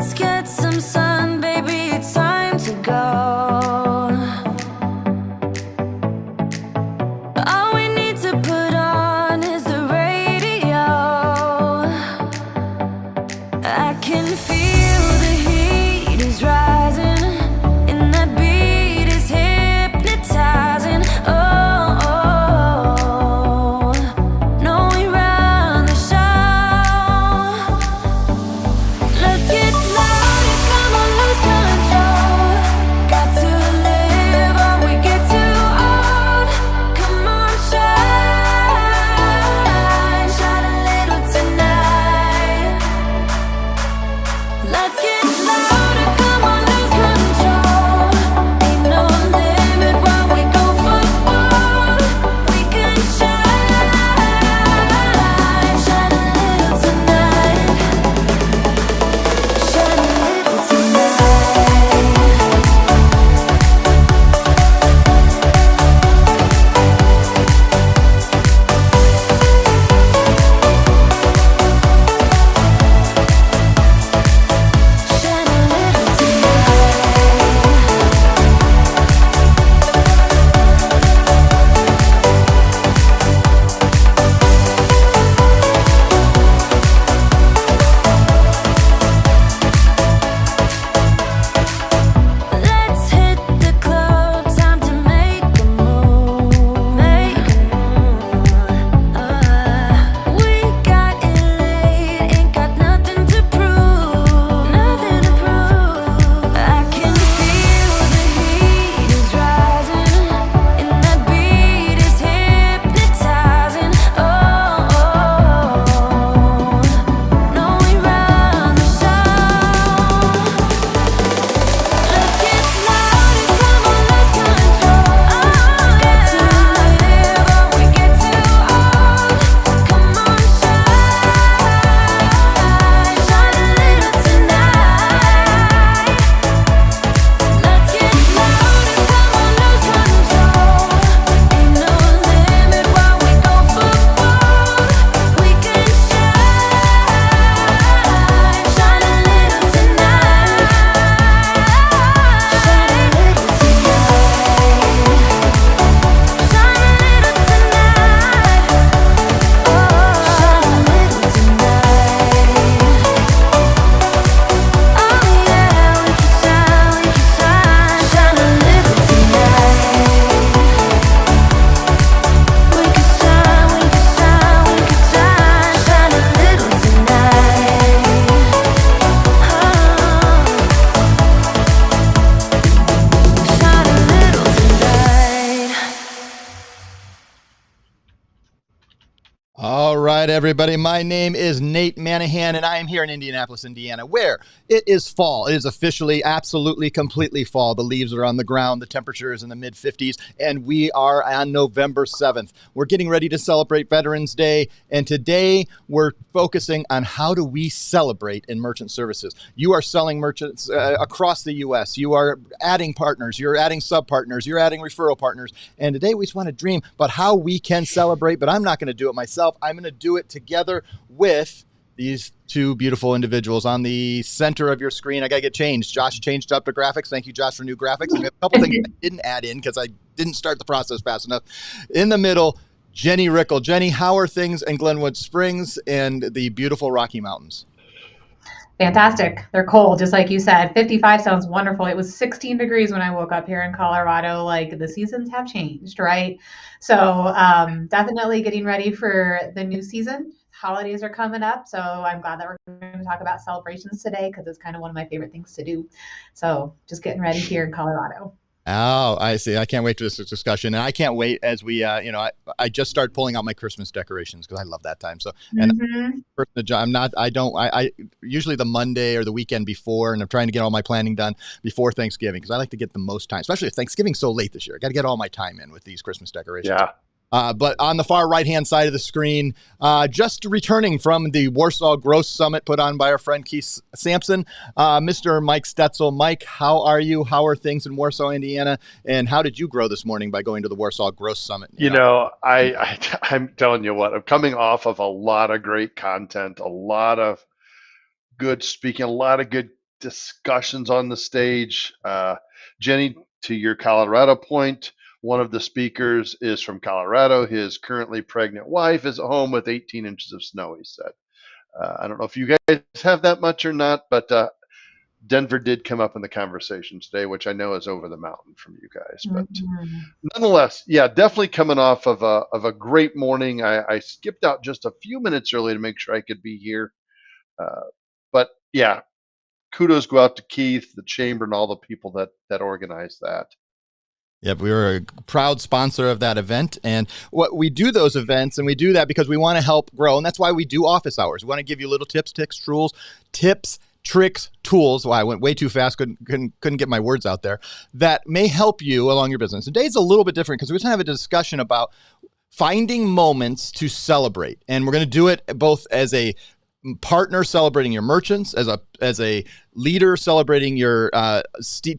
Let's get some sun, baby, it's time to go. All we need to put on is the radio. I can feel the heat is rising, and that beat is hypnotizing. Oh, oh, no, we run the show. Let's get louder, come on, lose control. Got to live or we get too old. Come on, shine, shine a little tonight. Let's get louder, come on, lose control. Ain't no limit while we go for gold. We can shine, shine a little tonight. Shine a little tonight. Shine a little Let's hit the club, time to make a move, make a move. We got it late, ain't got nothing to prove, nothing to prove. I can feel the heat is rising, and that beat is hypnotizing. Oh, no, we run the show. Let's get louder, come on, lose control. Got to live or we get too old. Come on, shine, shine a little tonight. Let's get louder, come on, lose control. Ain't no limit while we go for gold. We can shine, shine a little tonight. Shine a little tonight. Shine a little tonight. Oh, shine a little tonight. Oh yeah, we can shine, shine a little tonight. We can shine, we can shine, we can shine a little tonight. Shine a little tonight. All right, everybody. My name is Nate Manahan, and I am here in Indianapolis, Indiana, where it is fall. It is officially, absolutely, completely fall. The leaves are on the ground. The temperature is in the mid-50s, and we are on November 7th. We're getting ready to celebrate Veterans Day, and today we're focusing on how do we celebrate in merchant services. You are selling merchants across the U.S. You are adding partners. You're adding sub-partners. You're adding referral partners. And today we just want to dream about how we can celebrate, but I'm not going to do it myself. I'm going to do it together with these two beautiful individuals on the center of your screen. I got to get changed. Josh changed up the graphics. Thank you, Josh, for new graphics. And we have a couple things I didn't add in because I didn't start the process fast enough. In the middle, Jenny Rickle. Jenny, how are things in Glenwood Springs and the beautiful Rocky Mountains? Fantastic. They're cold, just like you said. 55 sounds wonderful. It was 16 degrees when I woke up here in Colorado. Like the seasons have changed, right? So definitely getting ready for the new season. Holidays are coming up, so I'm glad that we're going to talk about celebrations today because it's kind of one of my favorite things to do. So just getting ready here in Colorado. Oh, I see. I can't wait for this discussion, and I can't wait as we, I just started pulling out my Christmas decorations because I love that time. So, and I usually the Monday or the weekend before, and I'm trying to get all my planning done before Thanksgiving because I like to get the most time, especially if Thanksgiving's so late this year. I got to get all my time in with these Christmas decorations. Yeah. But on the far right-hand side of the screen, just returning from the Warsaw Growth Summit put on by our friend Keith Sampson, Mr. Mike Stetzel. Mike, how are you? How are things in Warsaw, Indiana? And how did you grow this morning by going to the Warsaw Growth Summit? I'm telling you what, I'm coming off of a lot of great content, a lot of good speaking, a lot of good discussions on the stage. Jenny, to your Colorado point, one of the speakers is from Colorado. His currently pregnant wife is at home with 18 inches of snow, he said. I don't know if you guys have that much or not, but Denver did come up in the conversation today, which I know is over the mountain from you guys. But nonetheless, yeah, definitely coming off of a great morning. I skipped out just a few minutes early to make sure I could be here. But yeah, kudos go out to Keith, the chamber, and all the people that organized that. Yep, we were a proud sponsor of that event. And what we do those events, and we do that because we want to help grow. And that's why we do office hours. We want to give you little tips, tricks, tools. Well, I went way too fast, couldn't get my words out there, that may help you along your business. Today's a little bit different because we're going to have a discussion about finding moments to celebrate. And we're going to do it both as a partner celebrating your merchants, as a leader celebrating your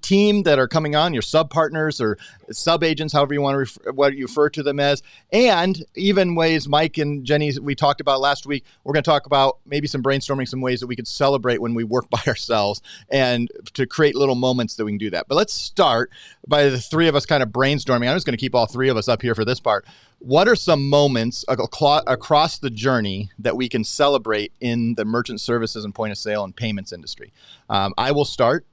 team that are coming on, your sub partners or sub agents, however you want to refer to them as, and even ways Mike and Jenny we talked about last week. We're going to talk about maybe some brainstorming, some ways that we could celebrate when we work by ourselves and to create little moments that we can do that. But let's start by the three of us kind of brainstorming. I'm just going to keep all three of us up here for this part. What are some moments across the journey that we can celebrate in the merchant services and point of sale and payments industry? I will start.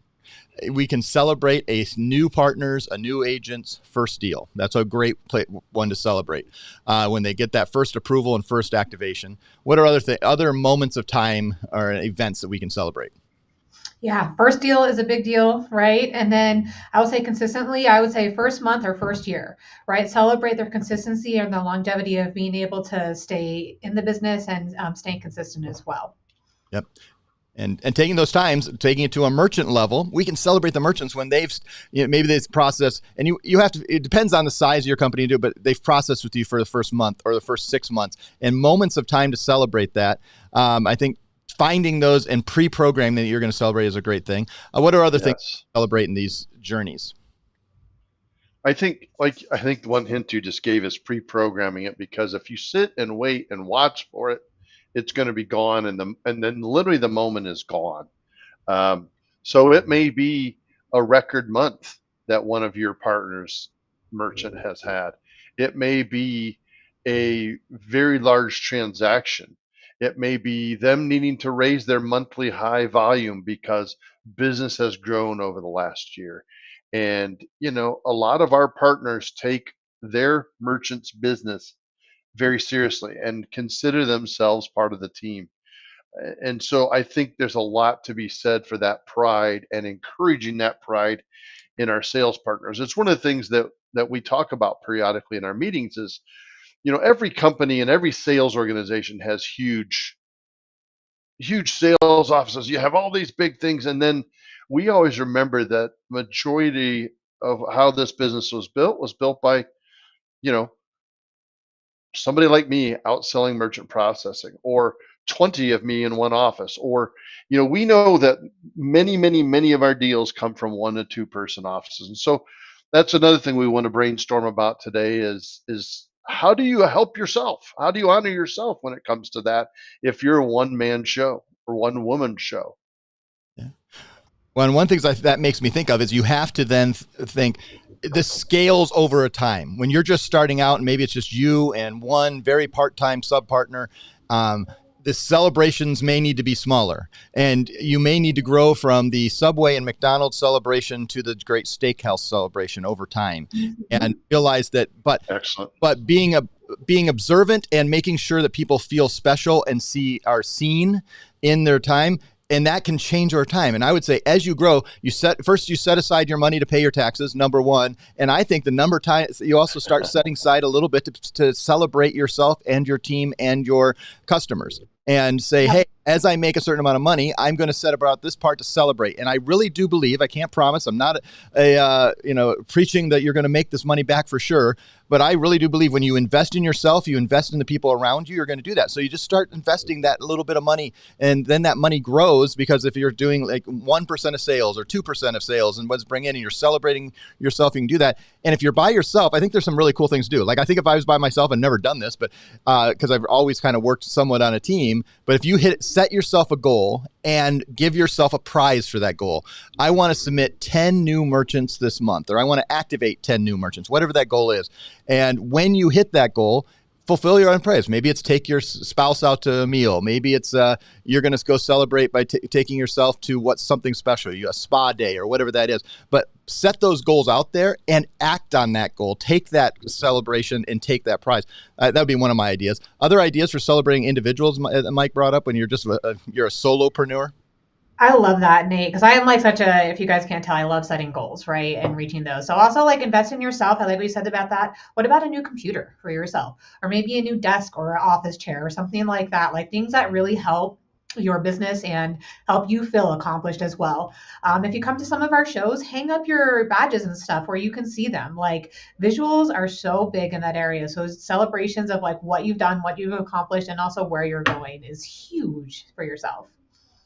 We can celebrate a new partner's, a new agent's first deal. That's a great one to celebrate when they get that first approval and first activation. What are other moments of time or events that we can celebrate? Yeah, first deal is a big deal, right? And then I would say consistently, I would say first month or first year, right? Celebrate their consistency and the longevity of being able to stay in the business and staying consistent as well. Yep. And taking those times, taking it to a merchant level, we can celebrate the merchants when they've, maybe they've processed, and you have to, it depends on the size of your company to do, but they've processed with you for the first month or the first 6 months, and moments of time to celebrate that. I think finding those and pre-programming that you're going to celebrate is a great thing. What are other things to celebrate in these journeys? I think the one hint you just gave is pre-programming it, because if you sit and wait and watch for it, it's going to be gone, and then literally the moment is gone. So it may be a record month that one of your partners merchant has had. It may be a very large transaction. It may be them needing to raise their monthly high volume because business has grown over the last year. And, a lot of our partners take their merchants' business very seriously and consider themselves part of the team. And so I think there's a lot to be said for that pride and encouraging that pride in our sales partners. It's one of the things that we talk about periodically in our meetings is, every company and every sales organization has huge sales offices. You have all these big things. And then we always remember that majority of how this business was built by, somebody like me outselling merchant processing, or 20 of me in one office, or, we know that many of our deals come from 1 to 2 person offices. And so that's another thing we want to brainstorm about today is how do you help yourself? How do you honor yourself when it comes to that if you're a one-man show or one-woman show? Yeah. Well, and one thing that makes me think of is you have to then think this scales over a time. When you're just starting out and maybe it's just you and one very part-time sub-partner, the celebrations may need to be smaller, and you may need to grow from the Subway and McDonald's celebration to the great steakhouse celebration over time, and realize that. Excellent. But being observant and making sure that people feel special and are seen in their time. And that can change over time. And I would say, as you grow, you set aside your money to pay your taxes, number one. And I think the number of times you also start setting aside a little bit to celebrate yourself and your team and your customers, and say, hey, as I make a certain amount of money, I'm going to set about this part to celebrate. And I really do believe, I can't promise, I'm not preaching that you're going to make this money back for sure, but I really do believe when you invest in yourself, you invest in the people around you, you're going to do that. So you just start investing that little bit of money, and then that money grows, because if you're doing like 1% of sales or 2% of sales and what's bringing in, and you're celebrating yourself, you can do that. And if you're by yourself, I think there's some really cool things to do. Like, I think if I was by myself, I've never done this, but because I've always kind of worked somewhat on a team, but if you hit set yourself a goal and give yourself a prize for that goal. I want to submit 10 new merchants this month, or I want to activate 10 new merchants, whatever that goal is. And when you hit that goal, fulfill your own praise. Maybe it's take your spouse out to a meal. Maybe it's you're going to go celebrate by taking yourself to what's something special, a spa day or whatever that is. But set those goals out there and act on that goal. Take that celebration and take that prize. That would be one of my ideas. Other ideas for celebrating individuals Mike brought up when you're just you're a solopreneur. I love that, Nate, because I am like such a, if you guys can't tell, I love setting goals, right? And reaching those. So also like invest in yourself. I like what you said about that. What about a new computer for yourself? Or maybe a new desk or an office chair or something like that. Like things that really help your business and help you feel accomplished as well. If you come to some of our shows, hang up your badges and stuff where you can see them. Like visuals are so big in that area. So celebrations of like what you've done, what you've accomplished, and also where you're going is huge for yourself.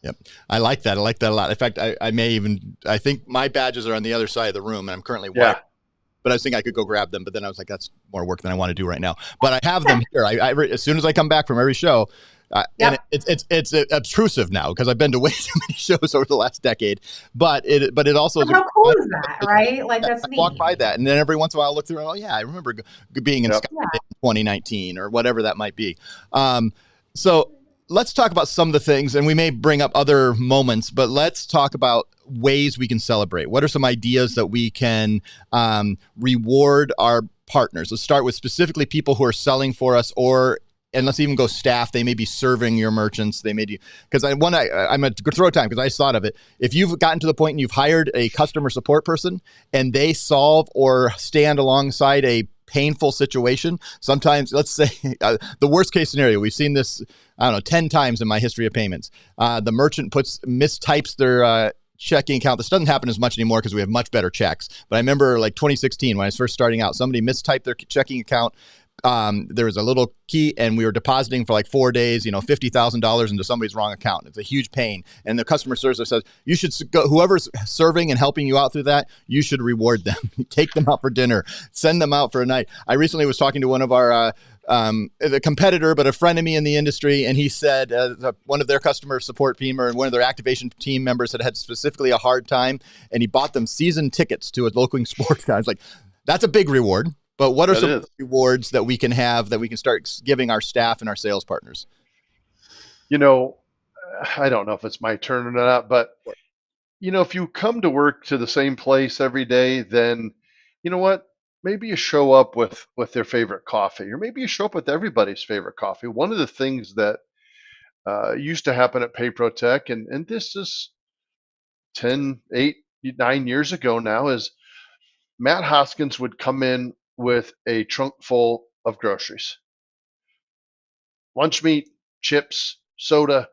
Yep. I like that. I like that a lot. In fact, I think my badges are on the other side of the room and I'm currently white, but I was thinking I could go grab them. But then I was like, that's more work than I want to do right now. But I have them here. As soon as I come back from every show, and it's obtrusive now because I've been to way too many shows over the last decade. But it also is how cool is that, right? Like that's neat. Walk by that, and then every once in a while I look through and I remember being in Scotland in 2019 or whatever that might be. So let's talk about some of the things, and we may bring up other moments, but let's talk about ways we can celebrate. What are some ideas that we can reward our partners? Let's start with specifically people who are selling for us, and let's even go staff. They may be serving your merchants. They may be, because I'm going to throw time because I thought of it. If you've gotten to the point and you've hired a customer support person and they solve or stand alongside a painful situation, sometimes, let's say the worst case scenario, we've seen this, 10 times in my history of payments. The merchant mistypes their checking account. This doesn't happen as much anymore because we have much better checks. But I remember like 2016 when I was first starting out, somebody mistyped their checking account. There was a little key and we were depositing for like 4 days, $50,000 into somebody's wrong account. It's a huge pain. And the customer service says, you should go, whoever's serving and helping you out through that, you should reward them. Take them out for dinner, send them out for a night. I recently was talking to one of our, the competitor, but a friend of me in the industry. And he said, one of their customer support team or one of their activation team members had specifically a hard time. And he bought them season tickets to a local sports guy. I was like, that's a big reward. But what are some rewards that we can have that we can start giving our staff and our sales partners? I don't know if it's my turn or not, but if you come to work to the same place every day, then you know what? Maybe you show up with their favorite coffee, or maybe you show up with everybody's favorite coffee. One of the things that used to happen at PayProTec, and this is 10, 8, 9 years ago now, is Matt Hoskins would come in with a trunk full of groceries, lunch meat, chips, soda,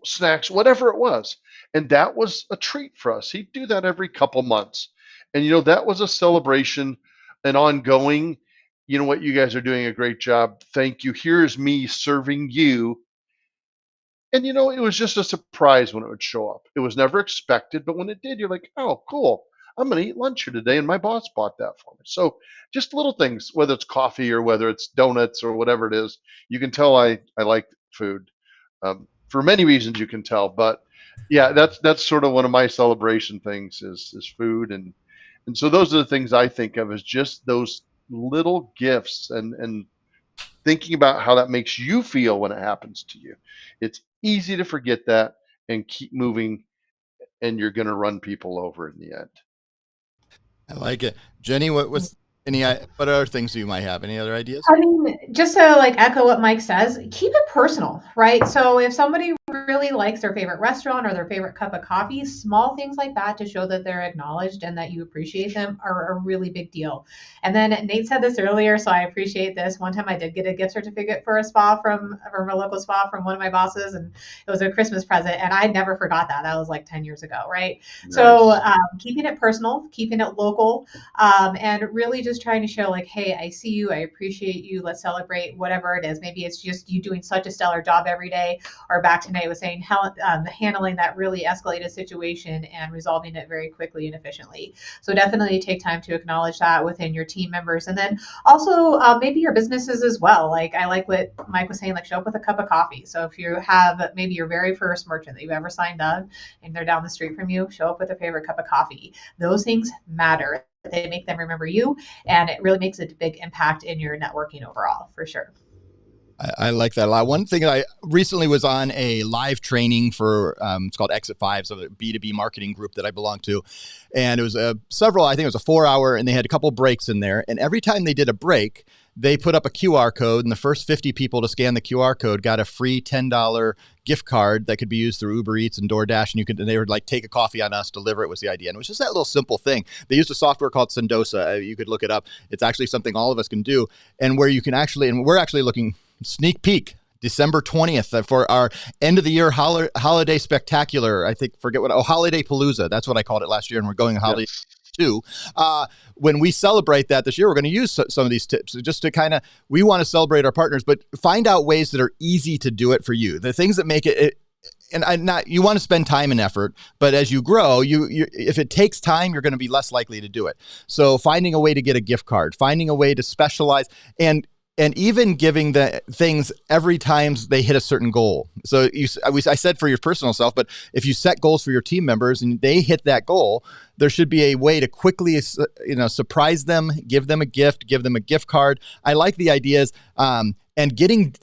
snacks, whatever it was. And that was a treat for us. He'd do that every couple months. And, that was a celebration, an ongoing, what, you guys are doing a great job. Thank you. Here's me serving you. And, it was just a surprise when it would show up. It was never expected, but when it did, you're like, oh, cool. I'm going to eat lunch here today, and my boss bought that for me. So just little things, whether it's coffee or whether it's donuts or whatever it is, you can tell I like food. For many reasons you can tell, but yeah, that's sort of one of my celebration things is food. And so those are the things I think of as just those little gifts and thinking about how that makes you feel when it happens to you. It's easy to forget that and keep moving, and you're going to run people over in the end. I like it. Jenny, what other things you might have? Any other ideas? I mean, just to like echo what Mike says, keep it personal, right? So if somebody really likes their favorite restaurant or their favorite cup of coffee, small things like that to show that they're acknowledged and that you appreciate them are a really big deal. And then Nate said this earlier, so I appreciate this. One time I did get a gift certificate for a spa from a local spa from one of my bosses, and it was a Christmas present, and I never forgot that. That was like 10 years ago, right? Nice. So keeping it personal, keeping it local, and really just trying to show like, hey, I see you, I appreciate you, let's celebrate whatever it is. Maybe it's just you doing such a stellar job every day, or back tonight Nate was saying, handling that really escalated situation and resolving it very quickly and efficiently. So definitely take time to acknowledge that within your team members. And then also maybe your businesses as well. Like I like what Mike was saying, like show up with a cup of coffee. So if you have maybe your very first merchant that you've ever signed up and they're down the street from you, show up with a favorite cup of coffee. Those things matter. They make them remember you, and it really makes a big impact in your networking overall, for sure. I like that a lot. One thing I recently was on a live training for, it's called Exit 5, so the B2B marketing group that I belong to. And it was I think it was a 4-hour, and they had a couple breaks in there. And every time they did a break, they put up a QR code, and the first 50 people to scan the QR code got a free $10 gift card that could be used through Uber Eats and DoorDash. And they would like take a coffee on us, deliver it was the idea. And it was just that little simple thing. They used a software called Sendosa. You could look it up. It's actually something all of us can do. And where you can actually, and we're actually looking sneak peek December 20th for our end of the year holiday spectacular. I think, Holiday Palooza. That's what I called it last year. And we're going holiday too. When we celebrate that this year, we're going to use some of these tips just to we want to celebrate our partners, but find out ways that are easy to do it for you. The things that make it you want to spend time and effort, but as you grow, if it takes time, you're going to be less likely to do it. So finding a way to get a gift card, finding a way to specialize, and even giving the things every time they hit a certain goal. So I said for your personal self, but if you set goals for your team members and they hit that goal, there should be a way to quickly, surprise them, give them a gift, give them a gift card. I like the ideas. And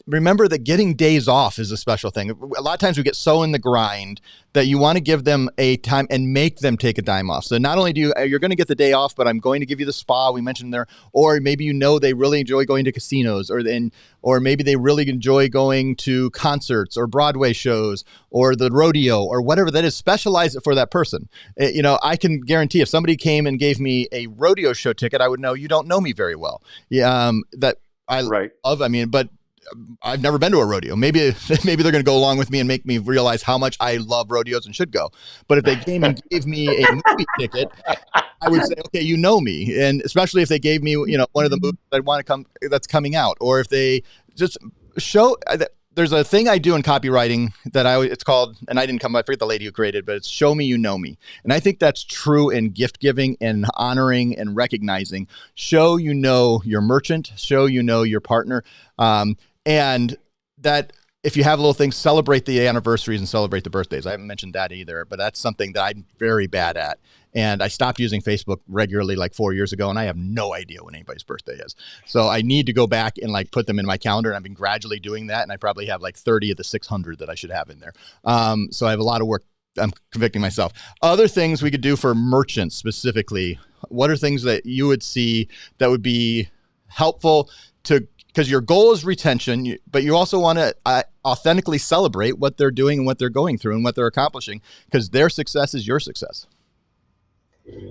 remember that getting days off is a special thing. A lot of times we get so in the grind that you want to give them a time and make them take a time off. So not only you're going to get the day off, but I'm going to give you the spa we mentioned there, or maybe they really enjoy going to casinos, or maybe they really enjoy going to concerts or Broadway shows or the rodeo or whatever that is. Specialize it for that person. I can guarantee if somebody came and gave me a rodeo show ticket, I would know you don't know me very well. That I love. But I've never been to a rodeo. Maybe they're going to go along with me and make me realize how much I love rodeos and should go. But if they came and gave me a movie ticket, I would say, okay, you know me. And especially if they gave me, one of the movies I want to that's coming out, or if they just show. There's a thing I do in copywriting that it's called, and I forget the lady who created it, but it's show me you know me. And I think that's true in gift giving and honoring and recognizing. Show you know your merchant, show you know your partner. And that if you have little things, celebrate the anniversaries and celebrate the birthdays. I haven't mentioned that either, but that's something that I'm very bad at. And I stopped using Facebook regularly like 4 years ago, and I have no idea when anybody's birthday is. So I need to go back and put them in my calendar, and I've been gradually doing that, and I probably have 30 of the 600 that I should have in there. So I have a lot of work. I'm convicting myself. Other things we could do for merchants specifically. What are things that you would see that would be helpful because your goal is retention, but you also want to authentically celebrate what they're doing and what they're going through and what they're accomplishing, because their success is your success.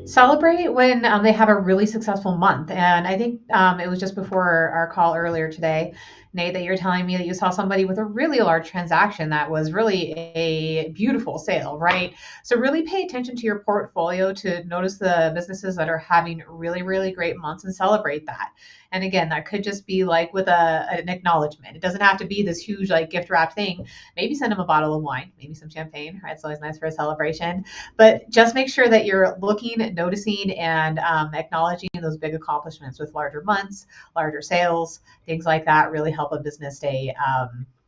Celebrate when they have a really successful month. And I think it was just before our call earlier today, Nate, that you're telling me that you saw somebody with a really large transaction that was really a beautiful sale, right? So really pay attention to your portfolio to notice the businesses that are having really, really great months and celebrate that. And again, that could just be with an acknowledgement. It doesn't have to be this huge gift wrap thing. Maybe send them a bottle of wine, maybe some champagne, right? It's always nice for a celebration. But just make sure that you're looking, noticing, and acknowledging those big accomplishments with larger months, larger sales, things like that really help a business stay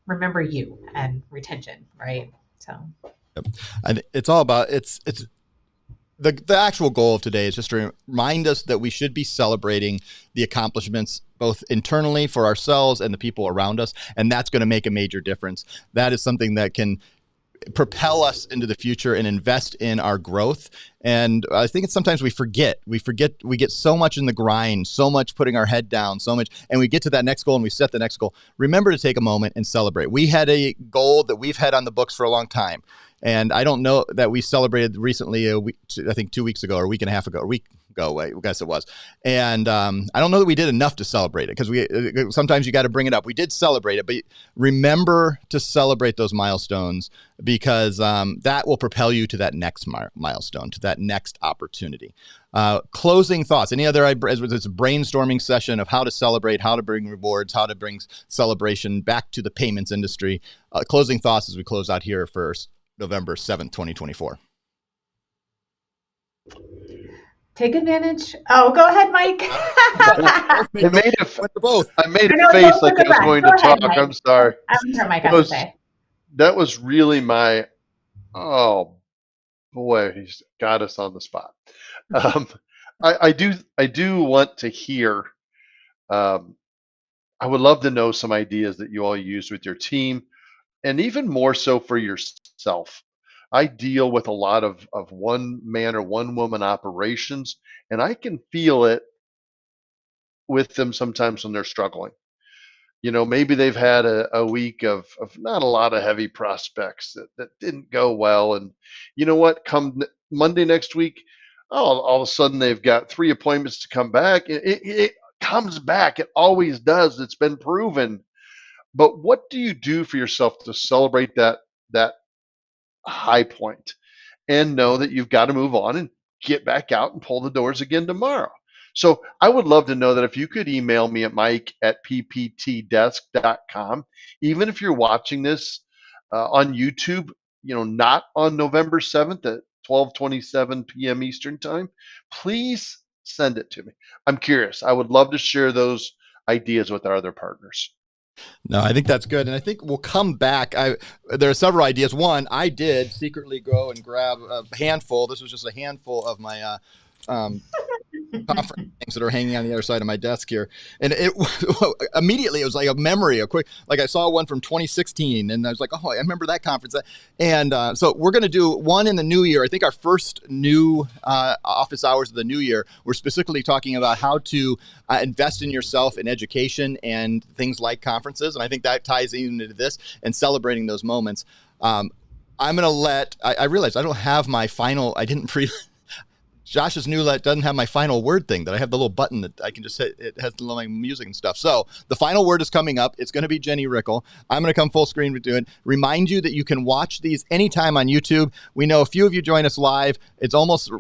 remember you and retention, right? So and it's all about the actual goal of today is just to remind us that we should be celebrating the accomplishments both internally for ourselves and the people around us, and that's going to make a major difference. That is something that can propel us into the future and invest in our growth. And I think sometimes we forget, we get so much in the grind, so much putting our head down, so much, and we get to that next goal and we set the next goal. Remember to take a moment and celebrate. We had a goal that we've had on the books for a long time. And I don't know that we celebrated recently, I think 2 weeks ago or a week and a half ago, a week ago, I guess it was. And I don't know that we did enough to celebrate it, because sometimes you got to bring it up. We did celebrate it, but remember to celebrate those milestones, because that will propel you to that next milestone, to that next opportunity. Closing thoughts. Any other? It's a brainstorming session of how to celebrate, how to bring rewards, how to bring celebration back to the payments industry. Closing thoughts as we close out here for November 7th, 2024. Take advantage. Oh, go ahead, Mike. I made both. I made I know, a face don't like look I was around. going Go to ahead, talk. Mike. I'm sorry. I want to hear Mike has to say. That was really my, oh boy, he's got us on the spot. I do want to hear. I would love to know some ideas that you all use with your team, and even more so for yourself. I deal with a lot of one man or one woman operations, and I can feel it with them sometimes when they're struggling. Maybe they've had a week of not a lot of heavy prospects that didn't go well. And you know what? Come Monday next week, all of a sudden they've got 3 appointments to come back. It comes back. It always does. It's been proven. But what do you do for yourself to celebrate that high point and know that you've got to move on and get back out and pull the doors again tomorrow? So I would love to know that. If you could email me at mike@pptdesk.com, even if you're watching this on YouTube, not on November 7th at 12:27 p.m. Eastern time, please send it to me. I'm curious. I would love to share those ideas with our other partners. No, I think that's good. And I think we'll come back. There are several ideas. One, I did secretly go and grab a handful. This was just a handful of my conference things that are hanging on the other side of my desk here. And it immediately, it was like a memory, like I saw one from 2016 and I was like, oh, I remember that conference. And so we're going to do one in the new year. I think our first new office hours of the new year, we're specifically talking about how to invest in yourself in education and things like conferences. And I think that ties into this and celebrating those moments. I'm going to I realized I don't have my final, I didn't Josh's Newlet doesn't have my final word thing that I have the little button that I can just hit. It has the little music and stuff. So the final word is coming up. It's going to be Jenny Rickle. I'm going to come full screen to it. Remind you that you can watch these anytime on YouTube. We know a few of you join us live. It's almost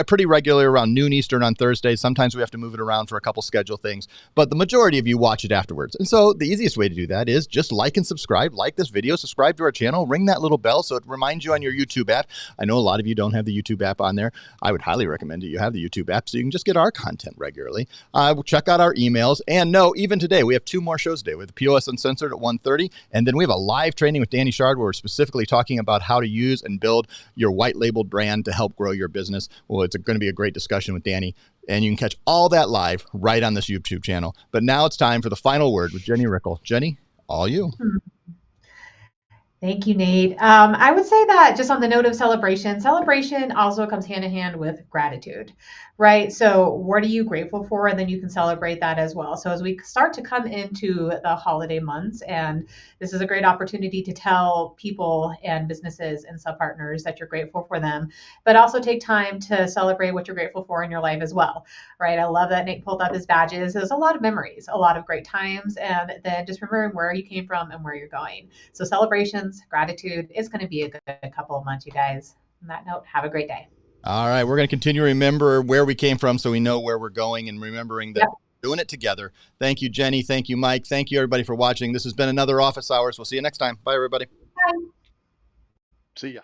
pretty regular around noon Eastern on Thursdays. Sometimes we have to move it around for a couple schedule things, but the majority of you watch it afterwards. And so the easiest way to do that is just like and subscribe, like this video, subscribe to our channel, ring that little bell so it reminds you on your YouTube app. I know a lot of you don't have the YouTube app on there. I would highly recommend that you have the YouTube app so you can just get our content regularly. Check out our emails. And no, even today, we have 2 more shows today with POS Uncensored at 1:30. And then we have a live training with Danny Shard where we're specifically talking about how to use and build your white labeled brand to help grow your business. Well, it's going to be a great discussion with Danny. And you can catch all that live right on this YouTube channel. But now it's time for the final word with Jenny Rickle. Jenny, all you. Thank you, Nate. I would say that just on the note of celebration also comes hand in hand with gratitude, right? So what are you grateful for? And then you can celebrate that as well. So as we start to come into the holiday months, and this is a great opportunity to tell people and businesses and sub-partners that you're grateful for them, but also take time to celebrate what you're grateful for in your life as well, right? I love that Nate pulled up his badges. There's a lot of memories, a lot of great times, and then just remembering where you came from and where you're going. So celebrations, gratitude is going to be a good couple of months, you guys. On that note, have a great day. All right. We're going to continue to remember where we came from so we know where we're going, and remembering that we're doing it together. Thank you, Jenny. Thank you, Mike. Thank you, everybody, for watching. This has been another Office Hours. We'll see you next time. Bye, everybody. Bye. See ya.